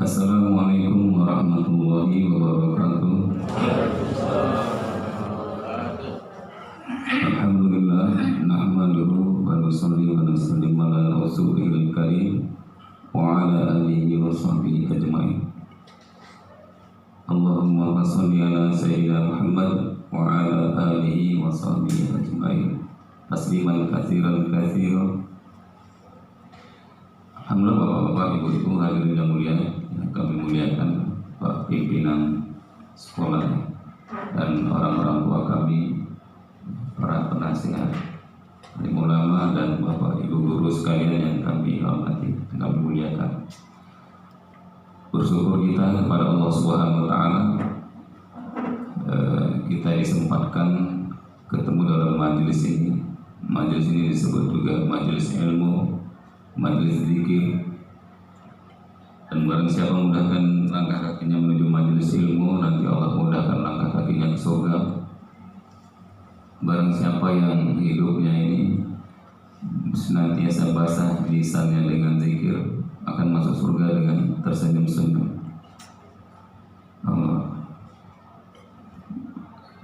Assalamualaikum warahmatullahi wabarakatuh. Alhamdulillah, nahmaduhu wa nusalli wa nusallim ala rasulihil karim wa ala alihi wa sahbihi ajma'in. Allahumma shalli ala sayyidina Muhammad wa ala alihi wa sahbihi ajma'in. Tasliman katsiran katsiran. Alhamdulillah, Bapak-bapak, Ibu-ibu hadirin yang mulia, yang kami muliakan, Pak pimpinan sekolah dan orang-orang tua kami, para penasihat, alim ulama dan Bapak Ibu guru sekalian yang kami hormati dan kami muliakan. Bersyukur kita kepada Allah Subhanahu wa taala, kita disempatkan ketemu dalam majelis ini. Majelis ini disebut juga majelis ilmu, majelis zikir, dan barang siapa mudahkan langkah kakinya menuju majelis ilmu, nanti Allah mudahkan langkah kakinya ke surga. Barang siapa yang hidupnya ini senantiasa basah lisannya dengan zikir, akan masuk surga dengan tersenyum-senyum.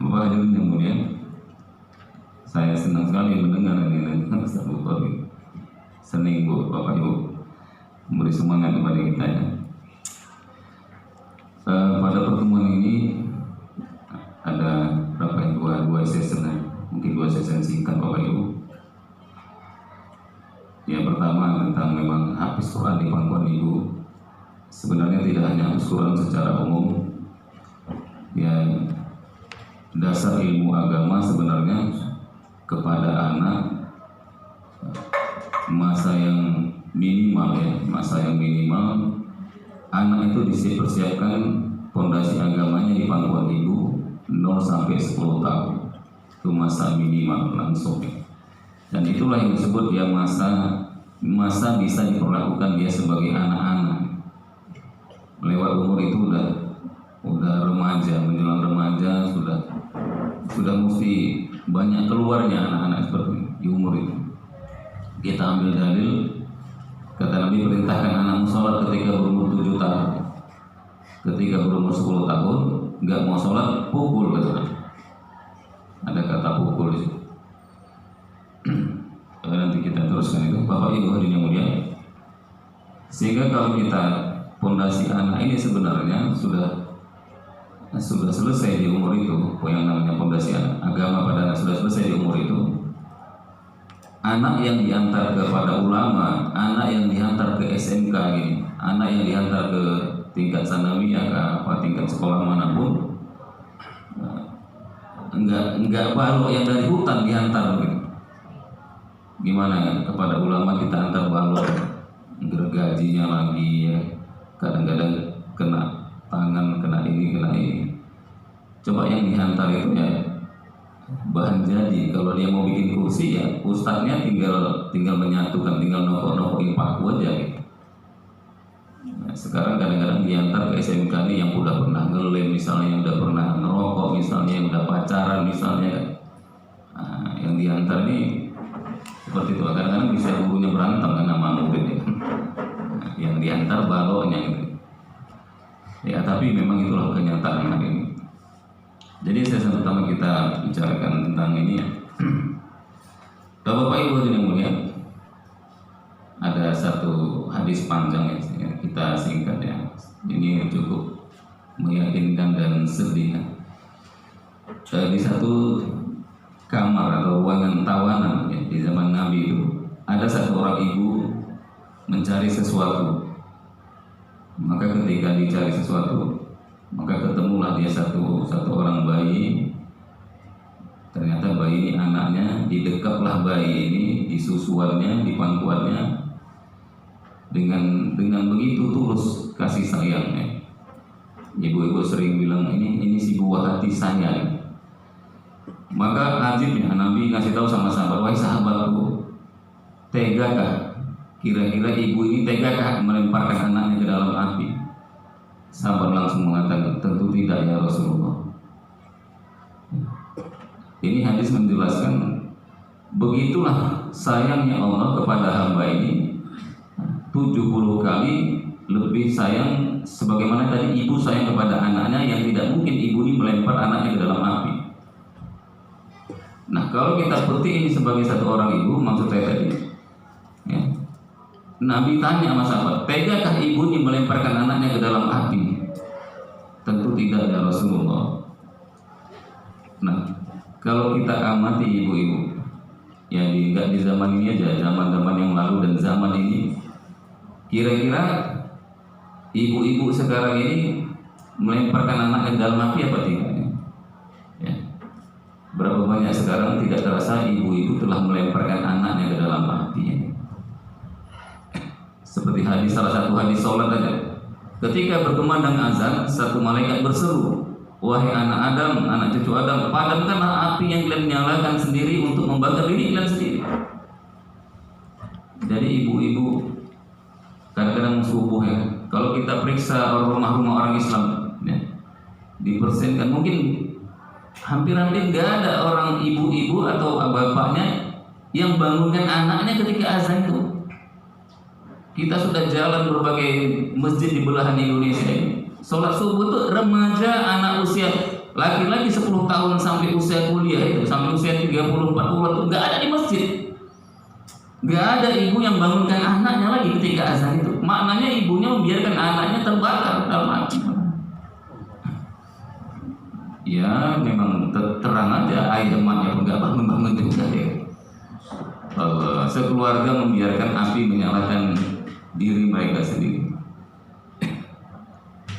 Bapak hadirin yang mulia, saya senang sekali mendengar ini dari Ustaz Bukhari. Senang Bu, Bapak Ibu, memberi semangat kepada kita ya. Pada pertemuan ini ada berapa dua sesi, mungkin dua sesi singkat Bapak Ibu. Yang pertama tentang memang hafiz Quran di pangkuan Ibu. Sebenarnya tidak hanya hafiz Quran secara umum, yang dasar ilmu agama sebenarnya kepada anak masa yang minimal ya, masa yang minimal anak itu dipersiapkan fondasi agamanya di pangkuan ibu 0 sampai 10 tahun. Itu masa minimal langsung ya. Dan itulah yang disebut dia masa bisa diperlakukan dia sebagai anak-anak. Lewat umur itu udah remaja, menjelang remaja sudah mesti banyak keluarnya anak-anak seperti di umur itu. Kita ambil dalil, kata Nabi, perintahkan anakmu sholat ketika berumur 7 tahun. Ketika berumur 10 tahun nggak mau sholat, pukul, kata Nabi. Ada kata pukul di situ. Nanti kita teruskan itu, Bapak Ibu hadirin yang mulia. Sehingga kalau kita fondasi anak ini sebenarnya sudah selesai di umur itu, yang namanya fondasi agama pada anak sudah selesai di umur itu. Anak yang diantar kepada ulama, anak yang diantar ke SMK ini, anak yang diantar ke tingkat sanawiyah ke apa tingkat sekolah manapun, enggak balok yang dari hutan diantar gitu. Gimana ya, kepada ulama kita antar balok, gergajinya lagi ya, kadang-kadang kena tangan, kena ini. Coba yang diantar itu ya bahan jadi. Kalau dia mau bikin kursi ya ustadznya tinggal menyatukan, tinggal nokok-nokokin paku aja gitu. Nah, sekarang kadang-kadang diantar ke SMK ini yang udah pernah ngelem misalnya, yang udah pernah ngerokok misalnya, yang udah pacaran misalnya. Nah, yang diantar ini seperti itu. Kadang-kadang bisa gurunya berantem kan sama muridnya. Nah, yang diantar baloknya gitu. Ya tapi memang itulah kenyataan hari ini. Jadi sesi pertama kita bicarakan tentang ini ya. Bapak Ibu yang mulia, ada satu hadis panjang ya, kita singkat ya. Ini cukup meyakinkan dan sedih ya. Di satu kamar atau ruangan tawanan ya, di zaman Nabi itu ada satu orang ibu mencari sesuatu. Maka ketika dicari sesuatu, maka ketemulah dia satu orang bayi. Ternyata bayi ini anaknya, didekaplah bayi ini, disusuannya, dipangkuannya dengan begitu tulus kasih sayangnya. Ibu-ibu sering bilang ini si buah hati saya. Maka ajibnya Nabi ngasih tahu sama sahabat, wahai sahabatku, tegakah kira-kira ibu ini tegakah melemparkan anaknya ke dalam api? Sahabat langsung mengatakan, tentu tidak ya Rasulullah. Ini hadis menjelaskan begitulah sayangnya Allah kepada hamba ini 70 kali lebih lebih sayang sebagaimana tadi ibu sayang kepada anaknya yang tidak mungkin ibu ini melempar anaknya ke dalam api. Nah, kalau kita petik ini sebagai satu orang ibu, maksud saya tadi, ya, Nabi tanya sama sahabat, tegakah ibu ini melemparkan anaknya ke dalam api? Tentu tidak, ya Rasulullah. Nah, kalau kita amati ibu-ibu, ya nggak di zaman ini aja, zaman-zaman yang lalu dan zaman ini, kira-kira ibu-ibu sekarang ini melemparkan anaknya ke dalam api apa tidak? Ya. Berapa banyak sekarang tidak terasa ibu-ibu telah melemparkan anaknya ke dalam api? Ya. Seperti hadis, salah satu hadis sholat aja. Ketika berkumandang azan, satu malaikat berseru, wahai anak Adam, anak cucu Adam, padamkanlah api yang kalian nyalakan sendiri untuk membakar diri kalian sendiri. Jadi ibu-ibu kadang-kadang subuh ya, kalau kita periksa rumah-rumah orang Islam ya, dipersenkan mungkin hampir-hampir nggak ada orang ibu-ibu atau bapaknya yang bangunkan anaknya ketika azan itu. Kita sudah jalan berbagai masjid di belahan Indonesia ini. Sholat subuh itu remaja, anak usia laki-laki 10 tahun sampai usia kuliah itu, sampai usia 30-40 itu nggak ada di masjid. Nggak ada ibu yang bangunkan anaknya lagi ketika azan itu. Maknanya ibunya membiarkan anaknya terbakar dalam api. Ya memang terang aja ayah emaknya pun nggak bangun juga ya. Sekeluarga membiarkan api menyalakan diri mereka sendiri.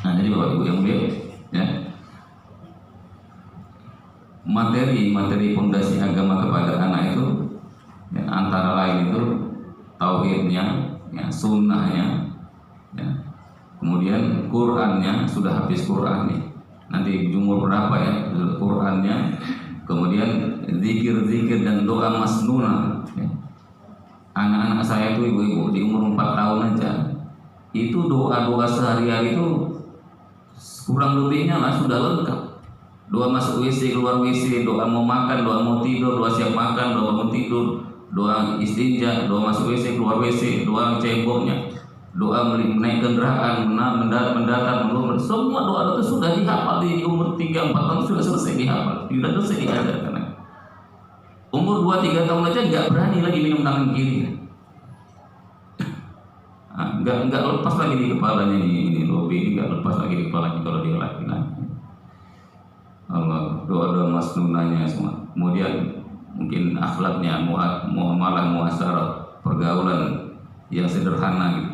Nah, jadi Bapak Ibu yang mulia, ya, materi fondasi agama kepada anak itu, ya, antara lain itu tauhidnya, ya, sunnahnya, ya, kemudian Qurannya, sudah habis Quran nih, nanti jumur berapa ya Qurannya, kemudian zikir-zikir dan doa masnunah. Ya. Anak-anak saya itu ibu-ibu di umur 4 tahun aja, itu doa-doa sehari-hari itu kurang lebihnya lah sudah lengkap. Doa masuk WC, keluar WC, doa mau makan, doa mau tidur, doa siap makan, doa mau tidur, doa istinja, doa masuk WC, keluar WC, doa ceboknya, doa menaik kendaraan, mendatar, menurun, semua doa itu sudah dihafal di umur 3-4 tahun sudah selesai dihafal, sudah selesai diajarkan. Umur 2-3 tahun aja nggak berani lagi minum tangan kiri. Nggak lepas lagi di kepalanya ini lobi, nggak lepas lagi di kepalanya kalau dia laki-laki. Allah, doa-doa masnunanya semua. Kemudian mungkin akhlaknya, muamalah, muasyarah, pergaulan yang sederhana gitu.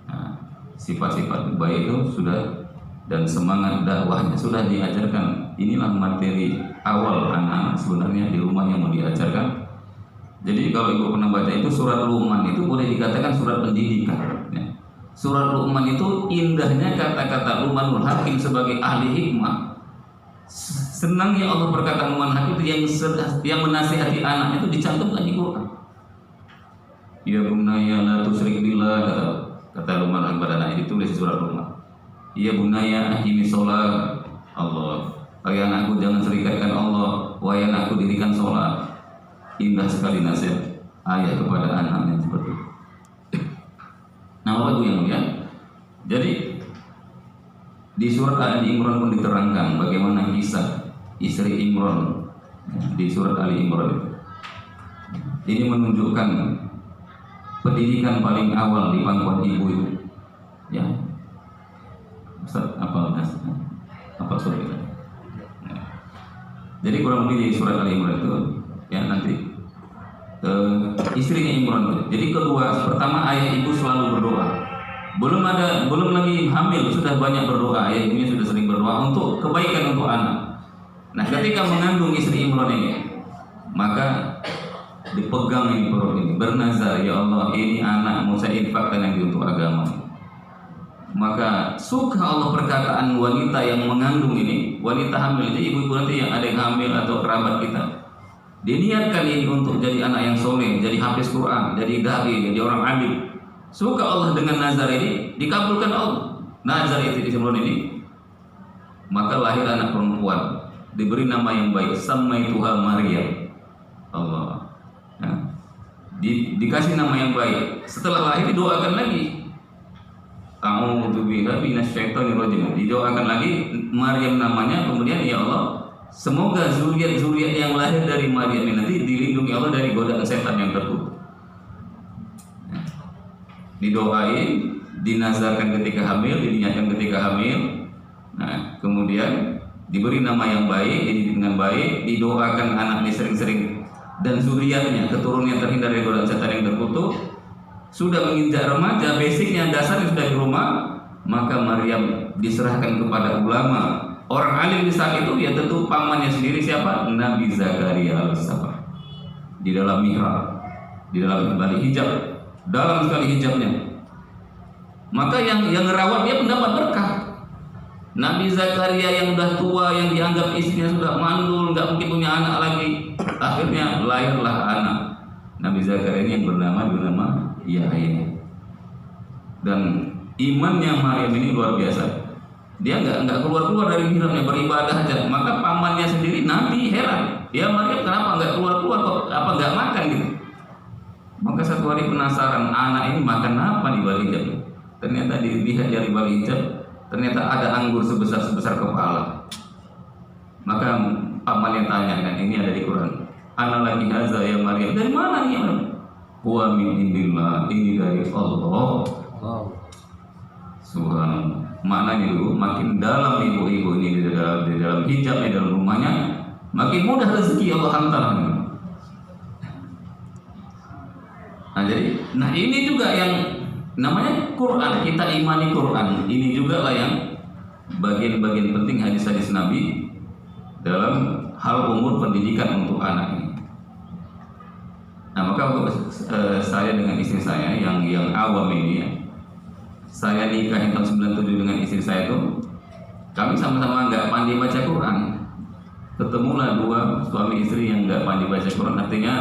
Nah, sifat-sifat baik itu sudah, dan semangat dakwahnya sudah diajarkan. Inilah materi awal anak-anak sebenarnya di rumah yang mau diajarkan. Jadi kalau ibu pernah baca itu surat Luqman itu boleh dikatakan surat pendidikan. Ya. Surat Luqman itu indahnya kata-kata Luqmanul Hakim sebagai ahli hikmah. Senangnya Allah berkata Luqman Hakim itu yang menasihati anaknya itu dicantumkan di Quran. Ya bunaya la tusyrik billah, kata Luqman Hakim pada anaknya, ditulis di surat Luqman. Ya bunaya aqimi sholat, Allah, wahai anakku jangan serikatkan Allah, wahai anakku dirikan sholat. Indah sekali nasihat ayah kepada anaknya seperti itu. Nah, Bapak Ibu yang mulia, jadi di surat Ali Imran pun diterangkan bagaimana kisah istri Imran di surat Ali Imran itu. Ini menunjukkan pendidikan paling awal di pangkuan ibu itu. Ya, Ustaz, apa surat itu? Ya. Jadi kurang lebih di surat Ali Imran itu, ya nanti istrinya Imran itu. Jadi kedua, pertama ayah ibu selalu berdoa. Belum lagi hamil sudah banyak berdoa. Ayah ibunya sudah sering berdoa untuk kebaikan untuk anak. Nah, ketika mengandung istri Imran ini, maka dipegang ini perut ini, bernazar, ya Allah, ini anakmu saya infakkan lagi untuk agama. Maka suka Allah perkataan wanita yang mengandung ini, wanita hamil itu, ibu-ibu nanti yang ada yang hamil atau kerabat kita, diniatkan ini untuk jadi anak yang soleh, jadi hafiz Quran, jadi dai, jadi orang alim. Suka Allah dengan nazar ini, dikabulkan Allah. Nazar itu di Imran ini, maka lahir anak perempuan, diberi nama yang baik, Sammaituha Maryam. Allah, ya. Dikasih nama yang baik. Setelah lahir didoakan lagi. a'udzubillahi minasyaitonir rajim. Didoakan lagi Maryam namanya, kemudian ya Allah, semoga zuriat yang lahir dari Maryam ini nanti dilindungi Allah dari godaan setan yang terkutuk. Didoain, dinazarkan ketika hamil, diniatkan ketika hamil. Nah, kemudian diberi nama yang baik, dididik dengan baik, didoakan anaknya sering-sering dan zuriatnya, keturunannya terhindar dari godaan setan yang terkutuk. Sudah menginjak remaja, basicnya dasarnya sudah di rumah, maka Maryam diserahkan kepada ulama. Orang alim di saat itu ya tentu pamannya sendiri, siapa? Nabi Zakaria alaihissalam. Di dalam mihrab, di dalam balik hijab, dalam sekali hijabnya. Maka yang ngerawat dia mendapat berkah. Nabi Zakaria yang sudah tua, yang dianggap istrinya sudah mandul, nggak mungkin punya anak lagi. Akhirnya lahirlah anak Nabi Zakaria ini yang bernama Yahya. Dan imannya Maryam ini luar biasa. Dia nggak keluar dari mihrabnya, beribadah aja. Maka pamannya sendiri Nabi heran. Ya Maryam kenapa nggak keluar kok? Apa nggak makan gitu? Maka satu hari penasaran, anak ini makan apa di balik hijab? Ternyata dilihat dari balik hijab, ternyata ada anggur sebesar kepala. Maka pamannya tanyakan, ini ada di Quran. Ana lagi haza ya Maryam. Dari mana nih Maryam? Wa min indillah, ini dari Allah. Wow. Subhanallah. Maknanya dulu makin dalam ibu-ibu ini di dalam hijabnya, dalam rumahnya, makin mudah rezeki Allah hantar. Nah ini juga yang namanya Quran, kita imani Quran. Ini juga lah yang bagian-bagian penting hadis-hadis Nabi dalam hal umur pendidikan untuk anak ini. Nah maka untuk saya dengan istri saya yang awam ini ya, saya nikah tahun 97 dengan istri saya itu, kami sama-sama nggak pandai baca Quran. Ketemulah dua suami istri yang nggak pandai baca Quran, artinya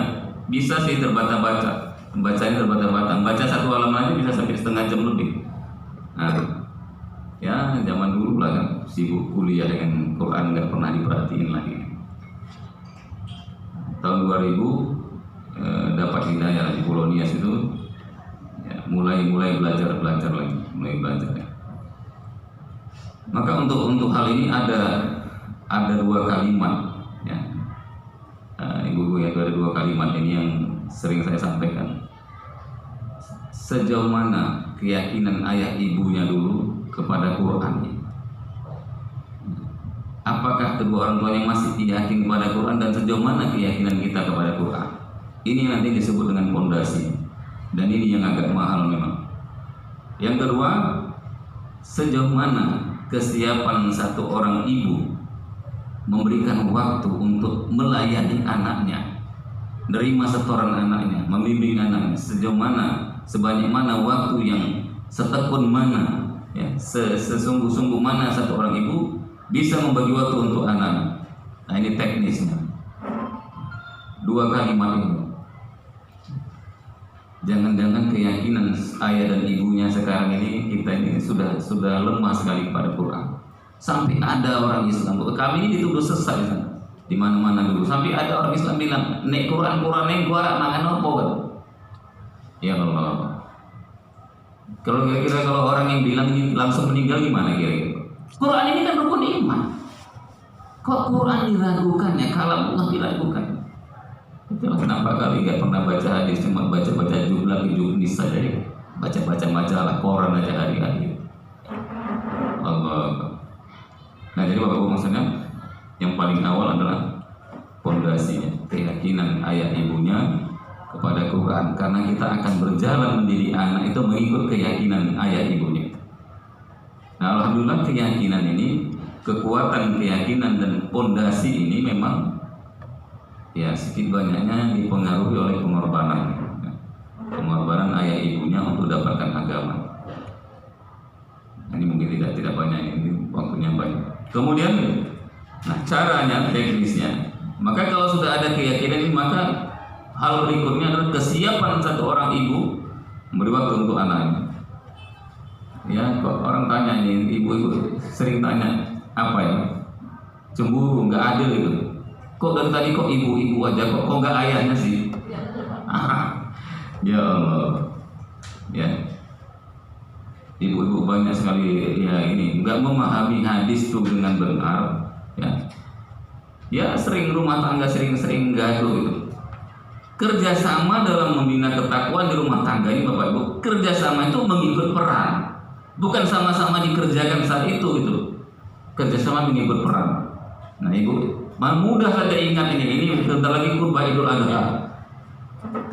bisa sih terbata-bata, bacanya terbata-bata, baca satu halaman aja bisa sampai setengah jam lebih. Nah, ya zaman dulu lah kan sibuk kuliah dengan Quran, nggak pernah diperhatiin lagi. Tahun 2000 dapat hidayah di Pulau Nias itu, ya, mulai belajar lagi, ya. Maka untuk hal ini ada dua kalimat, ya, ibu-ibu ya, ada dua kalimat ini yang sering saya sampaikan. Sejauh mana keyakinan ayah ibunya dulu kepada Quran? Apakah kedua orang tuanya masih yakin kepada Quran, dan sejauh mana keyakinan kita kepada Quran? Ini nanti disebut dengan fondasi, dan ini yang agak mahal memang. Yang kedua, sejauh mana kesiapan satu orang ibu memberikan waktu untuk melayani anaknya, menerima setoran anaknya, membimbing anaknya. Sejauh mana, sebanyak mana waktu yang setekun mana, ya, sesungguh-sungguh mana satu orang ibu bisa membagi waktu untuk anak. Nah ini teknisnya. Dua kalimat ini. Jangan-jangan keyakinan ayah dan ibunya sekarang ini, kita ini sudah lemah sekali pada Quran. Sampai ada orang Islam, kami ini dituduh sesat di mana-mana dulu. Sampai ada orang Islam bilang, nek Quran yang gua makan opo kan? Ya Allah. Kalau kira-kira kalau orang yang bilang ini langsung meninggal gimana kira-kira? Quran ini kan rukun iman. Kok Quran diragukan ya? Kalau Allah diragukan. Itulah kenapa kali nggak pernah baca hadis, cuma baca jumlah saja ya. Baca majalah, koran aja hari-hari. Allah. Nah jadi Bapak-Ibu maksudnya yang paling awal adalah fondasinya, keyakinan ayah ibunya kepada Quran, karena kita akan berjalan mendidik anak itu mengikut keyakinan ayah ibunya. Nah alhamdulillah keyakinan ini, kekuatan keyakinan dan fondasi ini memang ya sedikit banyaknya dipengaruhi oleh pengorbanan ayah ibunya untuk dapatkan agama. Ini mungkin tidak banyak, ini waktunya banyak. Kemudian, nah caranya, teknisnya. Maka kalau sudah ada keyakinan ini, maka hal berikutnya adalah kesiapan satu orang ibu memberi waktu untuk anaknya. Ya, kok orang tanya ini, ibu-ibu sering tanya apa ya? Cemburu, nggak adil itu. Kok dari tadi kok ibu-ibu aja, kok nggak ayahnya sih? Ya Allah, ya. ibu-ibu banyak sekali ya ini nggak memahami hadis itu dengan benar, ya sering rumah tangga sering gaduh gitu. Kerjasama dalam membina ketakwaan di rumah tangga ini Bapak Ibu, kerjasama itu mengikut peran, bukan sama-sama dikerjakan saat itu gitu. Kerjasama mengikut peran. Nah Ibu, mudah saja ingat ini bentar lagi kurban Idul Adha.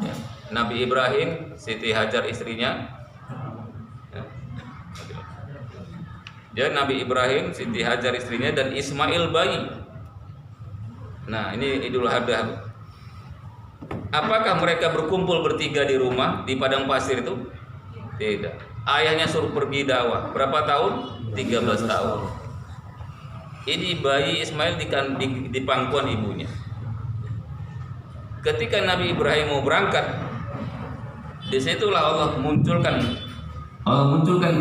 Ya. Nabi Ibrahim, Siti Hajar istrinya. Ya, Nabi Ibrahim, Siti Hajar istrinya dan Ismail bayi. Nah ini Idul Adha. Apakah mereka berkumpul bertiga di rumah di padang pasir itu? Tidak. Ayahnya suruh pergi dakwah. Berapa tahun? 13 tahun. Ini bayi Ismail di pangkuan ibunya. Ketika Nabi Ibrahim mau berangkat, disitulah Allah munculkan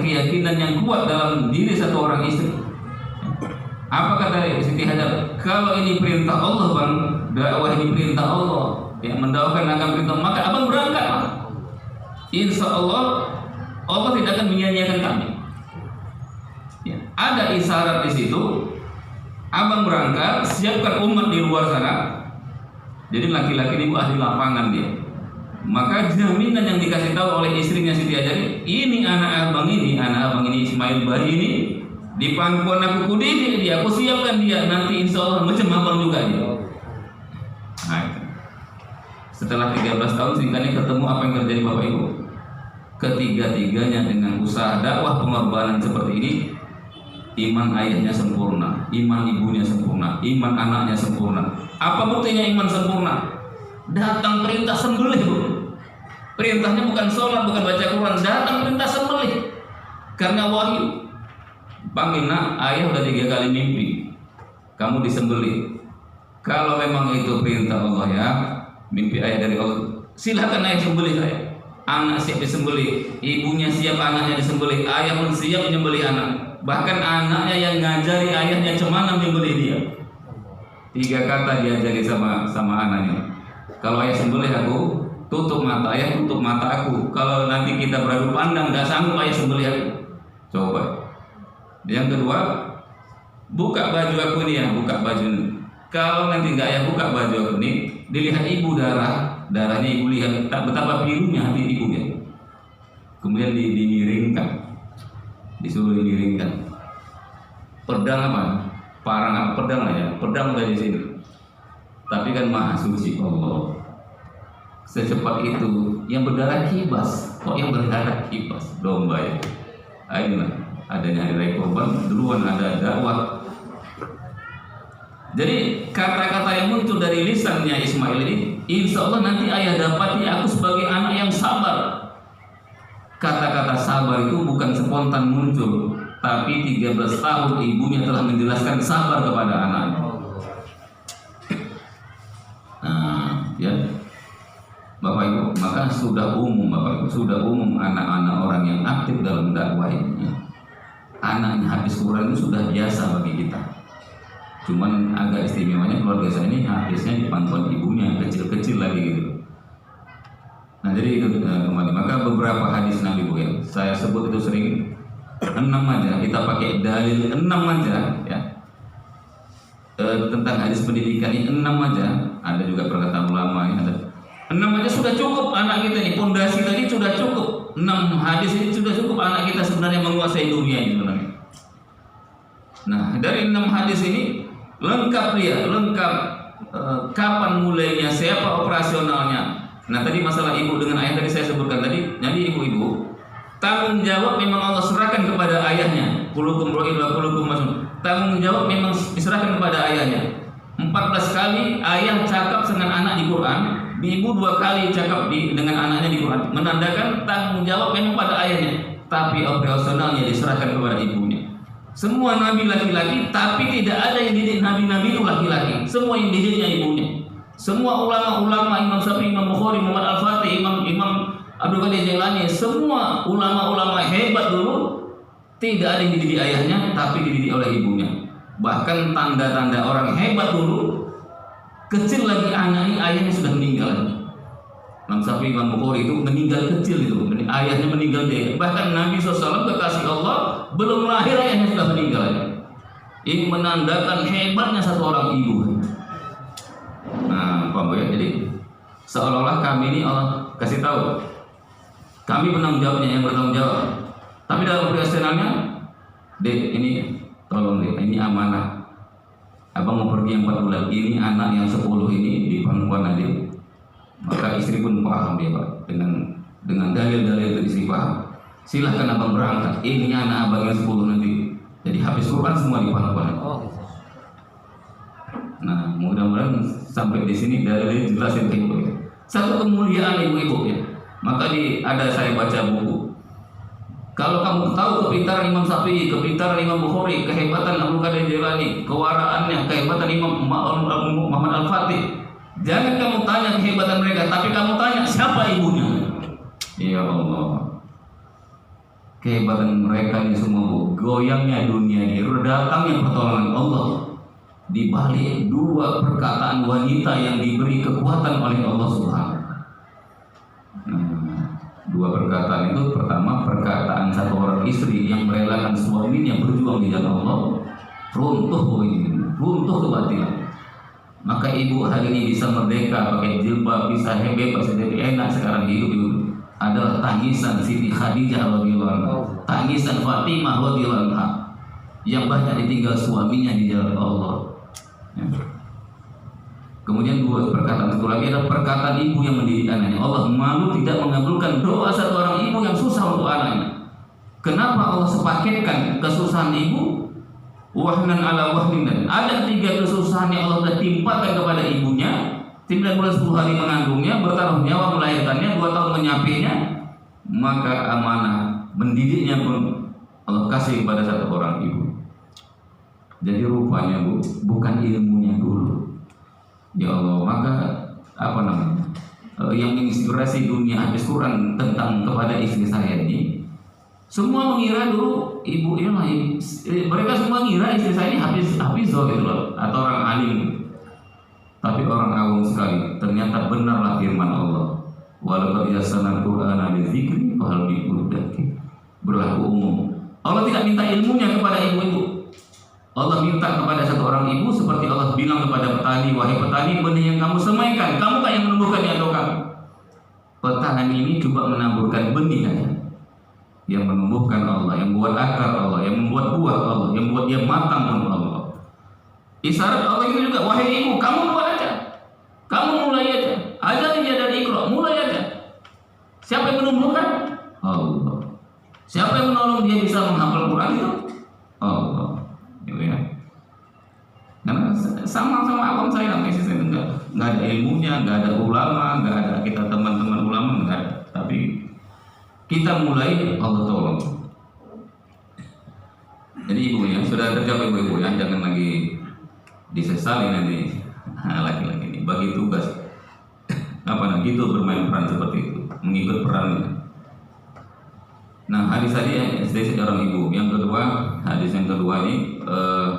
keyakinan yang kuat dalam diri satu orang istri. Apa kata Siti Hajar? Kalau ini perintah Allah bang, dakwah ini perintah Allah, yang mendakwakan akan perintah, maka abang berangkat. Insya Allah Allah tidak akan menyia-nyiakan kami. Ya, ada isyarat di situ. Abang berangkat, siapkan umat di luar sana. Jadi laki-laki ini ahli lapangan dia. Maka jaminan yang dikasih tahu oleh istrinya Siti Hajar, ini anak abang ini Ismail bayi ini di pangkuan aku kudidik dia, aku siapkan dia, nanti insya Allah macam abang juga dia. Nah, setelah 13 tahun singkatnya ketemu apa yang terjadi Bapak Ibu? Ketiga-tiganya dengan usaha dakwah pengorbanan seperti ini, iman ayahnya sempurna, iman ibunya sempurna, iman anaknya sempurna. Apa buktinya iman sempurna? Datang perintah sembelih, Bu. Perintahnya bukan sholat, bukan baca Quran, datang perintah sembelih. Karena wahyu. Panggil nak, ayah udah 3 kali mimpi kamu disembelih. Kalau memang itu perintah Allah ya, mimpi ayah dari Allah, silakan ayah sembelih saya. Anak siap disembelih, ibunya siap anaknya disembelih, ayah pun siap menyembelih anak. Bahkan anaknya yang ngajari ayahnya cemana menyembelih dia. 3 kata diajari sama anaknya. Kalau ayah sembelih aku, tutup mata ayah, tutup mata aku. Kalau nanti kita beradu pandang, gak sanggup ayah sembelih aku. Coba. Yang kedua, buka baju aku ini ya, buka baju ini. Kalau nanti gak ayah buka baju aku ini, dilihat ibu darahnya ibu lihat betapa birunya hati ibu ya. Kemudian dimiringkan, disuruh dimiringkan. Pedang apa? Parang apa? Pedang lah ya, pedang dari sini. Tapi kan maha suci Allah. Secepat itu yang berdarah kibas, kok yang berdarah kibas domba ya. Ayolah, adanya hari raya kurban duluan ada dakwah. Jadi kata-kata yang muncul dari lisannya Ismail ini, insya Allah nanti ayah dapati aku sebagai anak yang sabar. Kata-kata sabar itu bukan spontan muncul, tapi 13 tahun ibunya telah menjelaskan sabar kepada anaknya. Nah, ya Bapak Ibu, maka sudah umum anak-anak orang yang aktif dalam dakwah ini. Anaknya habis Quran itu sudah biasa bagi kita. Cuman agak istimewanya keluarga saya ini habisnya di pangkuan ibunya, kecil-kecil lagi gitu. Nah jadi itu kembali. Maka beberapa hadis Nabi Bu ya, saya sebut itu sering 6 aja, kita pakai dalil 6 aja ya. Tentang hadis pendidikan ini 6 aja. Ada juga perkataan ulama ini ada 6 aja sudah cukup anak kita ini, pondasi tadi sudah cukup. 6 hadis ini sudah cukup anak kita sebenarnya menguasai dunia ini sebenarnya. Nah dari 6 hadis ini lengkap dia, kapan mulainya, siapa operasionalnya. Nah tadi masalah ibu dengan ayah tadi saya sebutkan tadi. Jadi ibu-ibu tanggung jawab memang Allah serahkan kepada ayahnya. Kulukum ro'in wa kulukum mas'ul. Tanggung jawab memang diserahkan kepada ayahnya. 14 kali ayah cakap dengan anak di Quran, ibu 2 kali cakap dengan anaknya di Quran, menandakan tanggung jawab memang pada ayahnya, tapi operasionalnya diserahkan kepada ibunya. Semua nabi laki-laki, tapi tidak ada yang didik nabi-nabi itu laki-laki. Semua yang didiknya ibunya. Semua ulama-ulama, Imam Syafi'i, Imam Bukhari, Muhammad Al-Fatih, Imam Abdul Qadir Jailani, semua ulama-ulama hebat dulu tidak ada yang dididik ayahnya, tapi dididik oleh ibunya. Bahkan tanda-tanda orang hebat dulu, kecil lagi anaknya, ayahnya sudah meninggal. Imam Syafi'i, Imam Bukhari itu meninggal kecil itu, ayahnya meninggal dia. Bahkan Nabi SAW kekasih Allah belum lahir ayahnya sudah meninggal. Ini menandakan hebatnya satu orang ibu. Nah, paham ya? Jadi seolah-olah kami ini Allah kasih tahu, kami penanggung jawabnya, yang bertanggung jawab. Tapi dalam keyakinannya, Dek, ini tolong deh, ini amanah. Abang mau pergi yang 4 bulan, ini anak yang 10 ini di pangkuan adik. Maka istri pun paham dia Pak, dengan dalil-dalil itu istri paham. Silahkan abang berangkat, ini anak abang yang 10 nanti jadi habis Quran semua di pangkuan. Nah, mudah-mudahan sampai di sini dalilnya jelasin ke ibu ya. Satu kemuliaan ibu-ibu ya. Maka ada saya baca buku. Kalau kamu tahu kepintaran Imam Syafi'i, kepintaran Imam Bukhari, kehebatan Abdul Qadir Jailani, kewaraannya, kehebatan Imam Muhammad Al-Fatih, jangan kamu tanya kehebatan mereka, tapi kamu tanya siapa ibunya. Ya Allah, kehebatan mereka ini semua, Bu. Goyangnya dunia ini, datangnya pertolongan Allah di balik 2 perkataan wanita yang diberi kekuatan oleh Allah Subhanahu. Nah, 2 perkataan itu, pertama perkataan satu orang istri yang merelakan suaminya berjuang di jalan Allah, runtuh kebatilan. Maka ibu hari ini bisa merdeka, pakai jilbab, bisa bebas, jadi enak sekarang hidup itu adalah tangisan Siti Khadijah radhiyallahu anha, tangisan Fatimah radhiyallahu anha yang banyak ditinggal suaminya di jalan Allah. Ya. Kemudian 2 perkataan satu lagi adalah perkataan ibu yang mendidik anaknya. Allah malu tidak mengabulkan doa satu orang ibu yang susah untuk anaknya. Kenapa Allah sepaketkan kesusahan ibu? Wahnan ala wahnin. Ada 3 kesusahan yang Allah telah timpakan kepada ibunya. 9 bulan 10 hari mengandungnya, bertaruh nyawa melahirkannya, 2 tahun menyapinya. Maka amanah mendidiknya pun Allah kasih kepada satu orang ibu. Jadi rupanya Bu, bukan ilmunya dulu. Ya Allah, maka yang menginspirasi dunia habis Quran tentang kepada istri saya ini, semua mengira dulu ibu ini, mereka semua mengira istri saya ini habis gitu loh, atau orang alim. Tapi orang awam sekali, ternyata benarlah firman Allah. Walaqad yassarnal Qur'ana lidzikri fahal min muddakir. Berlaku umum. Allah tidak minta ilmunya kepada ibu-ibu. Allah minta kepada satu orang ibu seperti Allah bilang kepada petani, wahai petani, benih yang kamu semaikan, kamu kan yang menumbuhkannya atau kamu? Petani ini coba menaburkan benih aja. Yang menumbuhkan Allah, yang membuat akar Allah, yang membuat buah Allah, yang membuat dia matang pun Allah. Isyarat Allah itu juga, wahai ibu, kamu buat aja, kamu mulai aja, ajarin dia dari Iqra, mulai aja. Siapa yang menumbuhkan? Allah. Siapa yang menolong dia bisa menghafal Quran itu? Allah. Gitu ya. Karena sama-sama awam saya namanya sih, nggak ada ilmunya, nggak ada ulama, nggak ada kita teman-teman ulama, nggak ada. Tapi kita mulai, Allah tolong. Jadi ibu ya, sudah terjawab ibu-ibu ya, jangan lagi disesali nanti laki-laki ini bagi tugas gitu bermain peran seperti itu, mengikut perannya. Nah, hadis tadi dari seorang ibu. Yang kedua, hadis yang kedua ini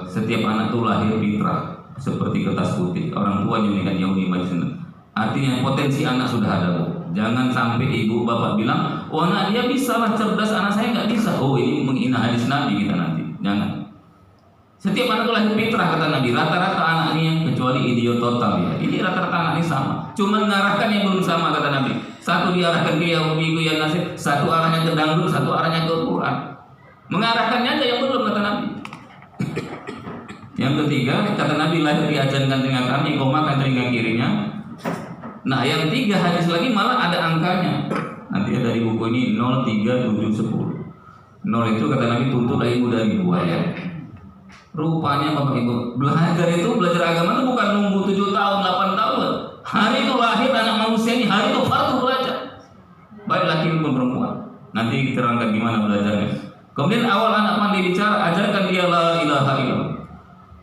setiap anak itu lahir fitrah seperti kertas putih. Orang tuanya menikah Yahudi Majnun. Artinya potensi anak sudah ada, Bu. Jangan sampai ibu bapak bilang, oh anak dia bisa lah cerdas, anak saya nggak bisa. Oh ini menghina hadis Nabi kita nanti. Jangan. Setiap anak itu lahir fitrah kata Nabi. Rata-rata anak ini kecuali idiot total ya. Ini rata-rata anak ini sama. Cuma mengarahkan yang belum sama kata Nabi. Satu diarahkan ke Yahudi, ke Nasir, satu arahnya ke dangdut, satu arahnya ke Quran. Mengarahkannya aja yang belum kata Nabi. Yang ketiga kata Nabi lahir diajarkan telinga kanan, iqomahkan telinga kirinya. Nah yang 3 hadis lagi malah ada angkanya. Nanti ada di buku ini 0, 3, 7, 10. 0 itu kata Nabi tuntutlah ilmu dari buaya. Rupanya Bapak Ibu, belajar agama itu bukan nunggu 7 tahun, 8 tahun. Hari itu lahir anak manusia ini, hari itu fardu belajar. Baik laki maupun perempuan. Nanti diterangkan gimana belajarnya. Kemudian awal anak pandai bicara, ajarkan dia la ilaha illallah.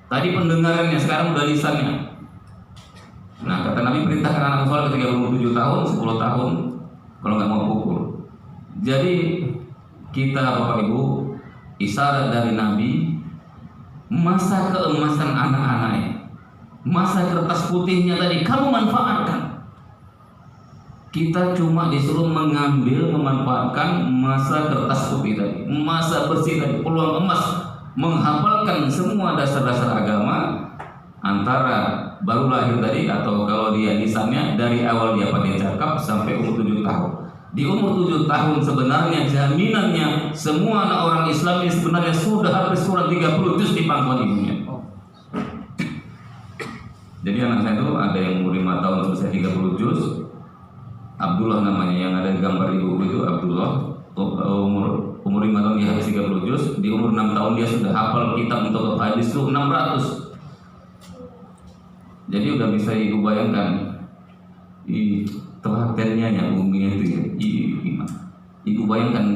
Tadi pendengarannya, sekarang udah lisannya. Nah kata Nabi perintahkan anak sholat ketika umur 7 tahun, 10 tahun, kalau nggak mau pukul. Jadi kita Bapak Ibu, isyarat dari Nabi, masa keemasan anak-anaknya, masa kertas putihnya tadi kamu manfaatkan. Kita cuma disuruh mengambil, memanfaatkan masa kertas putih tadi, masa bersih tadi, peluang emas, menghafalkan semua dasar-dasar agama antara baru lahir tadi, atau kalau dia lisannya dari awal dia pandai cakap sampai umur 7 tahun. Di umur 7 tahun sebenarnya jaminannya semua anak orang Islam ini sebenarnya sudah habis surat 30 juz di pangkuan ibunya. Jadi anak saya itu ada yang umur 5 tahun selesai 30 juz. Abdullah namanya, yang ada gambar ibu itu Abdullah. Umur 5 tahun dia habis 30 juz. Di umur 6 tahun dia sudah hafal kitab untuk hadis itu 600. Jadi udah bisa ibu bayangkan telatennya ya umumnya itu ya. Ibu bayangkan,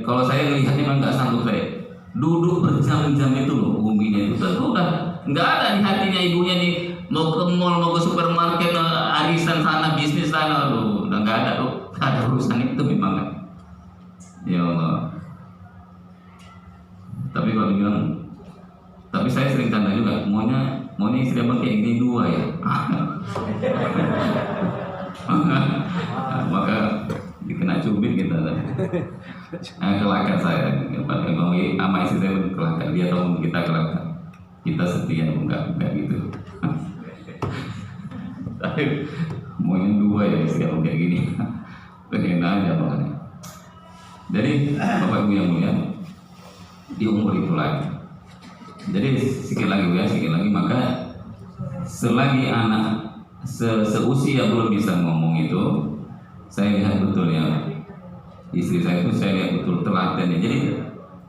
kalau saya melihatnya memang nggak sanggup saya. Duduk berjam-jam itu loh umumnya itu. Tentu udah nggak ada di hatinya ibunya nih, mau ke mall, mau ke supermarket, arisan sana, bisnis sana, aduh, udah nggak ada tuh, ada urusan itu memang kan. Ya Allah. Tapi kalau bilang, tapi saya sering tanya juga, maunya istri abang kayak gini 2 ya. Maka dikena cubit kita. Kelakar saya, mau sama istri saya kelakar, dia tahu kita kelakar. Kita setia, enggak gitu. Tapi maunya 2 ya istri abang kayak gini. Pengen aja makanya. Jadi Bapak Ibu yang mulia, di umur itu lagi. Jadi sikit lagi maka selagi anak seusia belum bisa ngomong itu, saya lihat betul ya istri saya itu, saya lihat betul telatennya. Jadi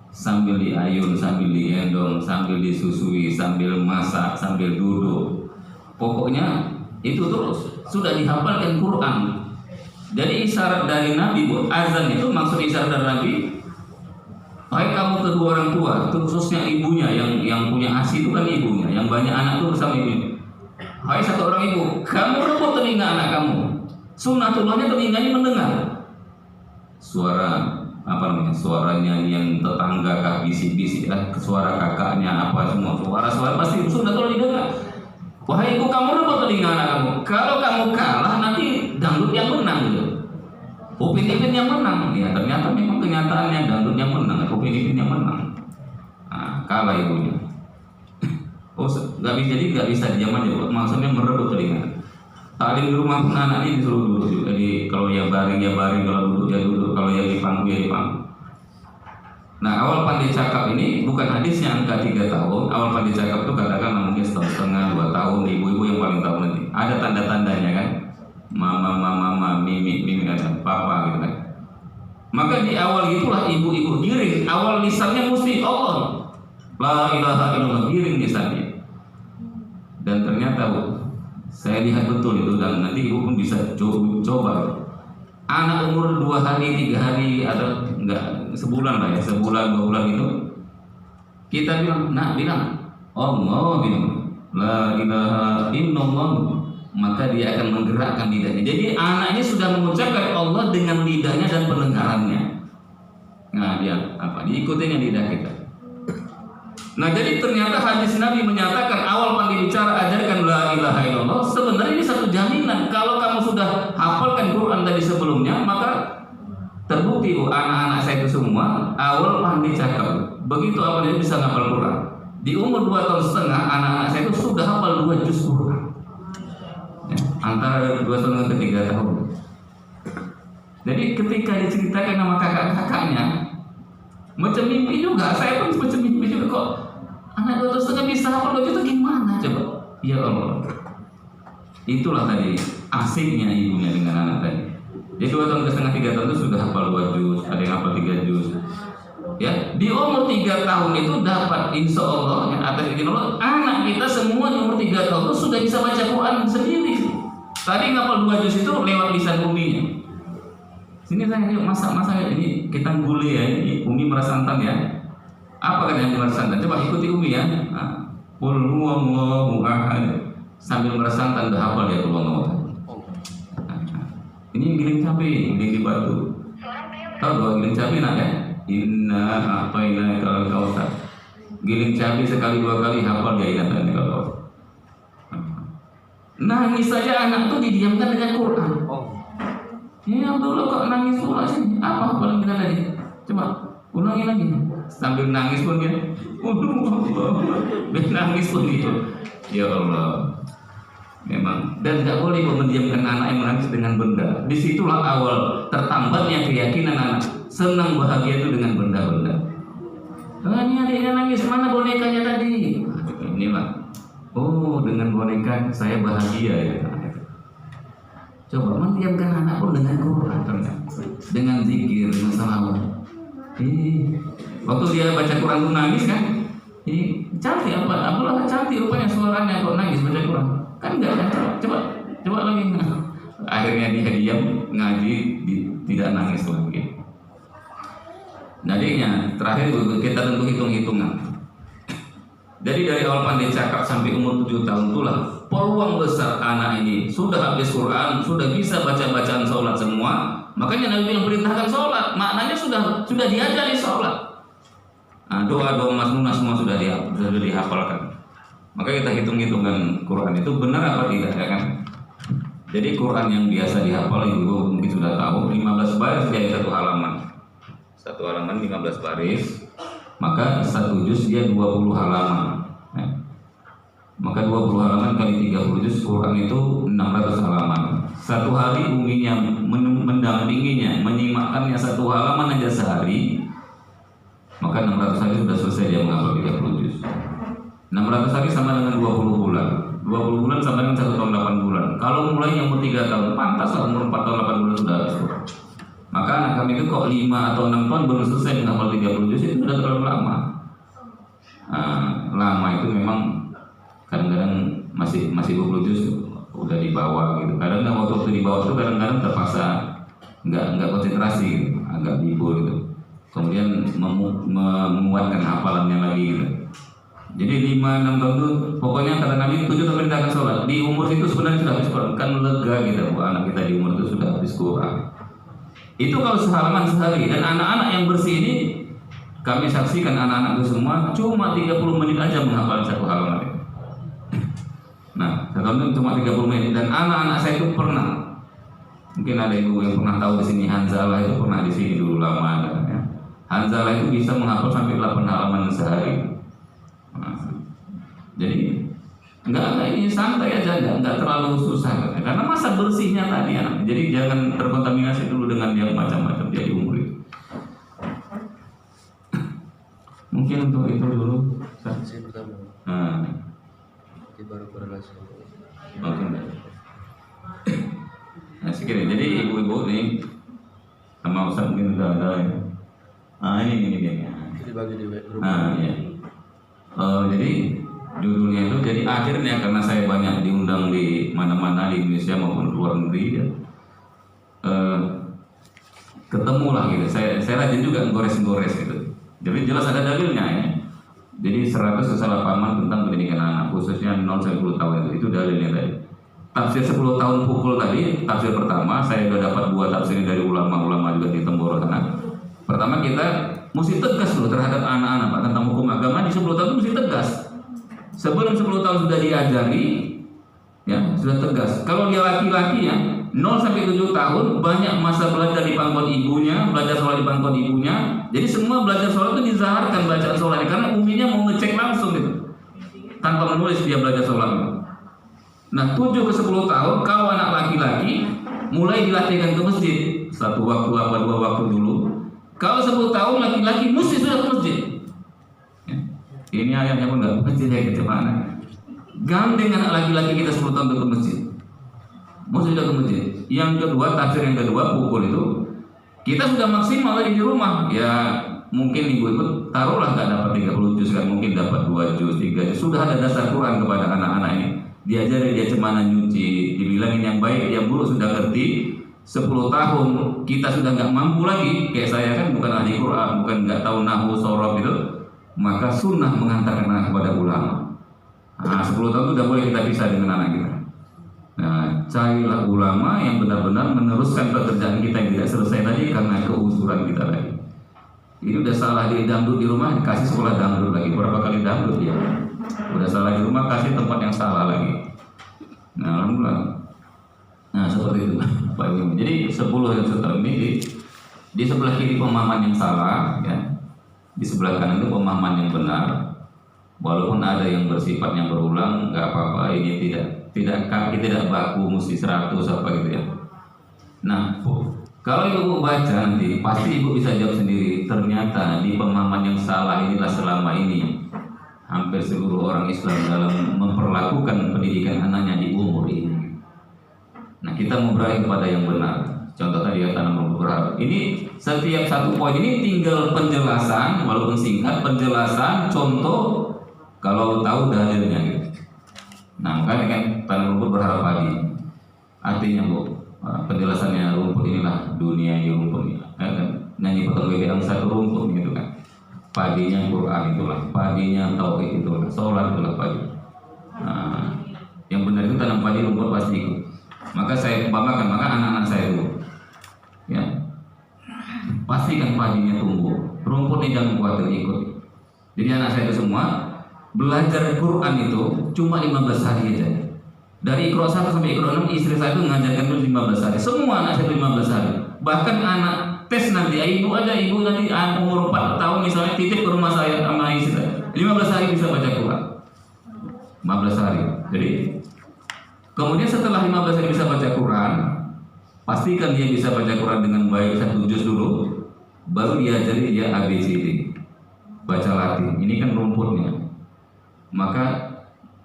sambil diayun, sambil digendong, sambil disusui, sambil masak, sambil duduk, pokoknya itu terus sudah dihafalkan Quran. Jadi isyarat dari Nabi, azan itu maksud isyarat dari Nabi. Baik kamu kedua orang tua, khususnya ibunya yang punya asi itu kan ibunya, yang banyak anak itu bersama ibunya. Hai satu orang ibu, kamu rebut telinga anak kamu. Sunnatullahnya telinganya mendengar suara suaranya yang tetangga kak bisik-bisik, suara kakaknya apa semua, suara pasti sunnatullah didengar. Wahai ibu, kamu rebut telinga anak kamu. Kalau kamu kalah nanti dangdut yang menang gitu. Upin Ipin yang menang, ya ternyata memang kenyataannya dangdut yang menang, Upin Ipin yang menang. Nah, kalah ibunya. Oh, nggak bisa dijaman ya, maksudnya merebut telinga. Taklim di rumah pun anak ini disuruh duduk juga. Jadi kalau ya baring, kalau duduk ya duduk, kalau ya di pangku ya di pangku. Nah, awal pandai cakap ini bukan hadisnya angka 3 tahun. Awal pandai cakap itu katakan mungkin setengah 2 tahun, ibu-ibu yang paling tahu nanti. Ada tanda-tandanya kan? Mama, mimi ada papa gitu kan. Maka di awal itulah ibu-ibu giring, awal lisannya mesti Allah, la ilaha illallah, giring lisannya. Dan ternyata saya lihat betul itu, dan nanti ibu pun bisa coba. Anak umur 2 hari, 3 hari, atau enggak sebulan lah ya, sebulan 2 bulan itu kita bilang Allah, bilang la ilaha illallah, maka dia akan menggerakkan lidahnya. Jadi anaknya sudah mengucapkan Allah dengan lidahnya dan pendengarannya. Nah, dia diikutinya lidah kita. Nah, jadi ternyata hadis Nabi menyatakan awal pandai bicara ajarkan la ilaha illallah. Sebenarnya ini satu jaminan. Kalau kamu sudah hafalkan Quran tadi sebelumnya, maka terbukti anak-anak saya itu semua awal pandai cakap. Begitu awal dia bisa hafal Quran. Di umur 2 tahun setengah anak-anak saya itu sudah hafal 2 juz Quran. Antara 2 tahun ke 3 tahun. Jadi ketika diceritakan sama kakak-kakaknya, macam mimpi juga, saya pun macam mimpi juga kok. Anak 2 tahun setengah bisa hafal itu gimana coba? Ya Allah. Itulah tadi asiknya ibunya dengan anak tadi. Jadi 2 tahun ke setengah 3 tahun itu sudah hafal 2 juz, ada yang hafal 3 juz. Ya, di umur 3 tahun itu dapat insya Allah, atas izin Allah, anak kita semua di umur 3 tahun itu sudah bisa baca Quran sendiri. Tadi ngapal 2 juz itu lewat lisan uminya. Sini saya yuk masak ini kita gulai ya, ini Umi merasa santan ya. Apa kan yang merasa santan? Coba ikuti Umi ya. Qul huwallahu ahad. Sambil merasa santan udah hafal ya Allah. Ini giling cabai, giling di batu. Tahu bahwa giling cabai nak ya? Inna a'tayna kal kautsar. Giling cabai sekali 2 kali hafal dia ingat dan kalau. Nangis saja anak itu didiamkan dengan Quran. Ya Abdullah kok nangis pula sih? Apa paling kita tadi? Coba ulangi lagi. Sambil nangis pun dia, dia nangis pun gitu. Ya Allah, memang. Dan tidak boleh mendiamkan anak yang menangis dengan benda. Disitulah awal tertambatnya keyakinan anak. Senang bahagia itu dengan benda-benda. Ini adiknya nangis, mana bonekanya tadi? Inilah. Oh, dengan boneka saya bahagia ya. Coba mendiamkan anak pun dengan Quran, dengan zikir, dengan salawat. Waktu dia baca Quran tuh nangis kan? Cantik apa? Abdullah cantik rupanya suaranya kok nangis baca Quran. Kan enggak kan? Coba lagi. Akhirnya dia diam ngaji, tidak nangis lagi. Jadinya terakhir kita tentu hitung-hitungan. Jadi dari awal pandai cakap sampai umur 7 tahun itulah peluang besar anak ini sudah habis Quran, sudah bisa baca-bacaan sholat semua. Makanya Nabi bilang perintahkan sholat, maknanya sudah diajari sholat. Nah, doa-doa masnunah semua sudah dihafalkan. Maka kita hitung-hitungan Quran itu benar apa tidak ya kan? Jadi Quran yang biasa dihafal ibu mungkin sudah tahu 15 baris jadi satu halaman. Satu halaman 15 baris, maka satu juz dia 20 halaman. Maka 20 halaman kali 30 juz Quran itu 600 halaman. Satu hari uminya mendampinginya, menyimakkannya satu halaman aja sehari, maka 600 hari sudah selesai dia menghafal 30 juz. 600 hari sama dengan 20 bulan. 20 bulan sama dengan 1 tahun 8 bulan. Kalau mulainya umur 3 tahun, pantas lah umur 4 tahun 8 bulan sudah habis. Maka anak kami itu kok 5 atau 6 tahun belum selesai menghafal 30 juz itu sudah terlalu lama. Lama itu memang kadang-kadang masih 20 juz udah dibawa gitu. Kadang-kadang waktu dibawa itu kadang-kadang terpaksa nggak konsentrasi gitu, agak libur gitu. Kemudian menguatkan hafalannya lagi gitu. Jadi 5-6 tahun itu pokoknya kata Nabi 7 tahun kita akan sholat. Di umur itu sebenarnya sudah habis Quran, kan lega gitu anak kita di umur itu sudah habis Quran. Itu kalau sehalaman sehari. Dan anak-anak yang bersih ini kami saksikan anak-anak itu semua cuma 30 menit aja menghafal satu halaman itu. Nah, satu cuma 30 menit. Dan anak-anak saya itu pernah, mungkin ada ibu yang pernah tahu di sini Hanzalah itu pernah di sini dulu lama ya. Hanzalah itu bisa menghafal sampai 8 halaman sehari. Nah, jadi enggak ini santai aja, enggak terlalu susah karena masa bersihnya tadi ya. Jadi jangan terkontaminasi dulu dengan yang macam-macam jadi umur itu. Mungkin untuk itu dulu. Sesi pertama. Nanti baru korelasi. Oke. Nah, sekiranya jadi ibu-ibu nih sama Ustaz mungkin udah ada ya. Ini dia. Dibagi di grup. Iya. Jadi judulnya itu jadi akhirnya karena saya banyak diundang di mana-mana di Indonesia maupun luar negeri ya, ketemulah gitu. Saya rajin juga gores-gores gitu. Jadi jelas ada dalilnya ya. Jadi 100 kesalahpahaman tentang pendidikan anak khususnya 0 sampai 10 tahun itu dalilnya tadi. Tafsir 10 tahun pukul tadi tafsir pertama saya sudah dapat 2 tafsir dari ulama-ulama juga di Temboro sana. Pertama kita mesti tegas dulu terhadap anak-anak Pak tentang hukum agama di 10 tahun itu mesti tegas. Sebelum 10 tahun sudah diajari, ya sudah tegas. Kalau dia laki-laki ya 0 sampai 7 tahun banyak masa belajar di pangkuan ibunya, belajar sholat di pangkuan ibunya. Jadi semua belajar sholat itu dizaharkan bacaan sholatnya karena uminya mau ngecek langsung gitu, tanpa menulis dia belajar sholat. Nah 7 ke 10 tahun kalau anak laki-laki mulai dilatihkan ke masjid 1 waktu apa 2 waktu dulu. Kalau 10 tahun laki-laki mesti sudah ke masjid. Ini ayatnya pun nggak masjid ya gitu mana? Gandeng anak laki-laki kita 10 tahun ke masjid. Mesti sudah ke masjid. Yang kedua tafsir yang kedua pukul itu kita sudah maksimal lagi di rumah. Ya mungkin ibu-ibu taruhlah nggak dapat 30 juz kan mungkin dapat 2 juz 3 juz. Sudah ada dasar Quran kepada anak-anak ini. Diajari dia cemana nyuci, dibilangin yang baik, yang buruk sudah ngerti. 10 tahun kita sudah nggak mampu lagi, kayak saya kan bukan ahli Quran, bukan nggak tahu nahwu sorof itu, maka sunnah mengantarkan anak kepada ulama. Nah 10 tahun itu sudah boleh kita pisah dengan anak kita. Nah carilah ulama yang benar-benar meneruskan pekerjaan kita yang tidak selesai tadi karena keusuran kita tadi. Ini udah salah di dangdut di rumah, dikasih sekolah dangdut lagi, berapa kali dangdut ya? Udah salah di rumah kasih tempat yang salah lagi. Nah alhamdulillah. Nah seperti itu Pak Ibu. Jadi 10 yang setahun ini di sebelah kiri pemahaman yang salah, ya. Di sebelah kanan itu pemahaman yang benar. Walaupun ada yang bersifat yang berulang, nggak apa-apa. Ini tidak baku mesti 100 apa gitu ya. Nah, kalau ibu baca nanti, pasti ibu bisa jawab sendiri. Ternyata di pemahaman yang salah inilah selama ini hampir seluruh orang Islam dalam memperlakukan pendidikan anaknya di umur ini. Nah, kita mau beralih kepada yang benar. Contoh tadi ya tanam berharap. Ini setiap satu poin ini tinggal penjelasan, walaupun singkat, penjelasan, contoh kalau tahu dalilnya gitu. Nah, makanya kan tanam rumput berharap padi. Artinya Bu, penjelasannya rumput inilah dunia ini rumput. Kan nyanyi potong bebek yang satu rumput gitu kan. Padinya Quran itulah, padinya tauhid itulah, sholat itulah padi. Nah, yang benar itu tanam padi rumput pasti ikut. Maka saya umpamakan, maka anak-anak saya itu, ya, pastikan padinya tumbuh, rumputnya jangan khawatir ikut. Jadi anak saya itu semua belajar Quran itu cuma 15 hari aja. Dari Iqra 1 sampai Iqra 6 istri saya itu mengajarkan itu 15 hari. Semua anak saya 15 hari. Bahkan anak tes nanti, ibu nanti umur 4 tahun misalnya titip ke rumah saya sama istri saya, 15 hari bisa baca Quran. 15 hari. Jadi kemudian setelah 15 hari bisa baca Quran, pastikan dia bisa baca Quran dengan baik 1 juz dulu, baru diajari dia ABCD, baca Latin. Ini kan rumputnya. Maka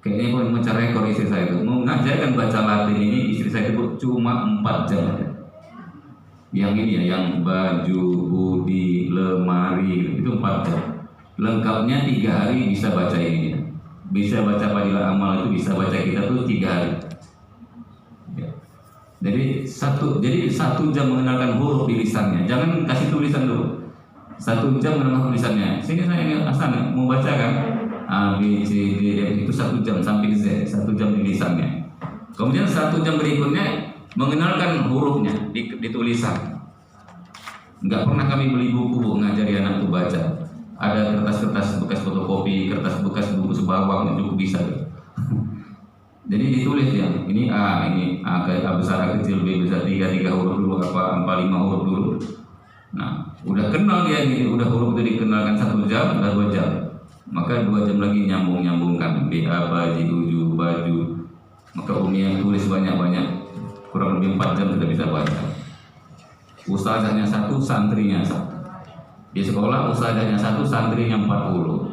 kayaknya kalau mencari rekor istri saya itu mengajarkan baca Latin ini istri saya itu cuma 4 jam aja. Yang ini ya, yang baju, budi, lemari itu 4 jam. Lengkapnya 3 hari bisa baca ini. Bisa baca Fadilah Amal itu bisa baca kita tuh 3 hari. Ya. Jadi 1 jam mengenalkan huruf di lisannya. Jangan kasih tulisan dulu. 1 jam mengenalkan tulisannya. Sini saya ini asal mau baca kan A B C D E itu 1 jam sampai Z, 1 jam di lisannya. Kemudian 1 jam berikutnya mengenalkan hurufnya di tulisan. Nggak pernah kami beli buku ngajari anak itu baca. Ada kertas-kertas bekas fotokopi, kertas bekas buku sebawang itu bisa. Jadi ditulis ya, ini A besar, A kecil, B besar, 3 huruf dulu, apa 5 huruf dulu. Nah, udah kenal dia ini, udah huruf itu dikenalkan 1 jam, udah 2 jam. Maka 2 jam lagi nyambungkan B, A, baju. Maka Umi yang tulis banyak-banyak, kurang lebih 4 jam sudah bisa baca. Ustazahnya 1, santrinya 1. Di sekolah ustazahnya 1, santrinya 40.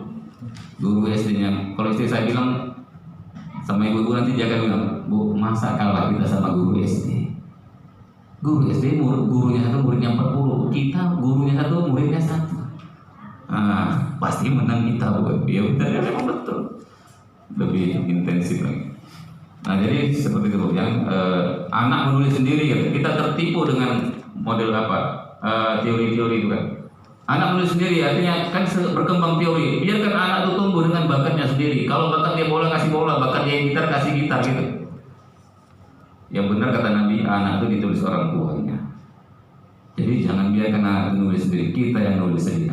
Guru SD-nya, kalau istri saya bilang sama ibu nanti dia akan bilang, Bu, masa kalah kita sama guru SD? Guru SD gurunya 1, muridnya 40. Kita gurunya 1, muridnya 1. Pasti menang kita, Bu. Ya udah, memang betul. Lebih intensif lagi. Nah, jadi seperti itu, yang anak menulis sendiri ya. Kita tertipu dengan model teori-teori itu kan. Anak menulis sendiri artinya kan berkembang teori. Biarkan anak itu tumbuh dengan bakatnya sendiri. Kalau bakat dia bola kasih bola, bakat dia gitar kasih gitar gitu. Yang benar kata Nabi, anak itu ditulis orang tuanya. Jadi jangan biarkan anak itu nulis sendiri, kita yang nulis sendiri.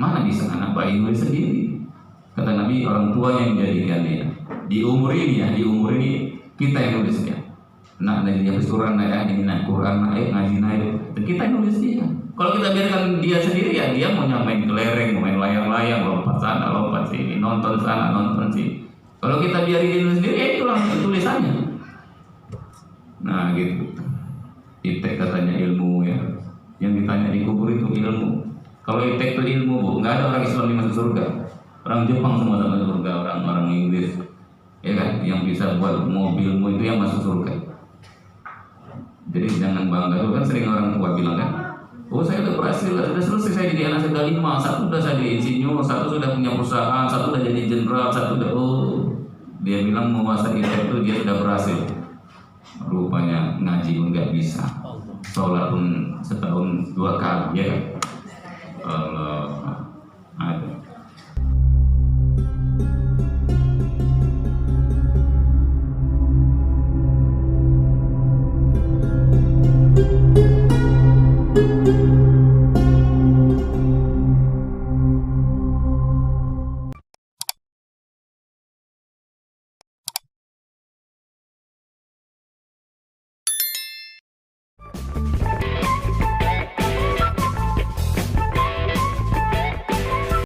Mana bisa anak bayi nulis sendiri? Kata Nabi, orang tuanya yang menjadikan dia. Di umur ini kita yang nulis dia. Nak dari habis Quran ini nak Quran ngaji dan kita yang nulis dia. Kalau kita biarkan dia sendiri ya dia mau main kelereng, mau main layang-layang, lompat sana, lompat sini, nonton sana, nonton sini. Kalau kita biarin dia sendiri ya itu langsung tulisannya. Nah gitu. Iptek katanya ilmu ya. Yang ditanya di kubur itu ilmu. Kalau iptek itu ilmu, Bu, nggak ada orang Islam yang masuk surga. Orang Jepang semua masuk surga, orang Inggris, ya kan, yang bisa buat mobilmu itu yang masuk surga. Jadi jangan bangga. Itu kan sering orang tua bilang kan, oh saya udah berhasil, sudah selesai saya jadi anak, saya udah 5, 1 udah saya jadi insinyur, 1 sudah punya perusahaan, 1 udah jadi jenderal, 1 udah dia bilang menguasai itu dia sudah berhasil. Rupanya ngaji pun nggak bisa, sholat pun setahun 2 kali ya kan. Allah.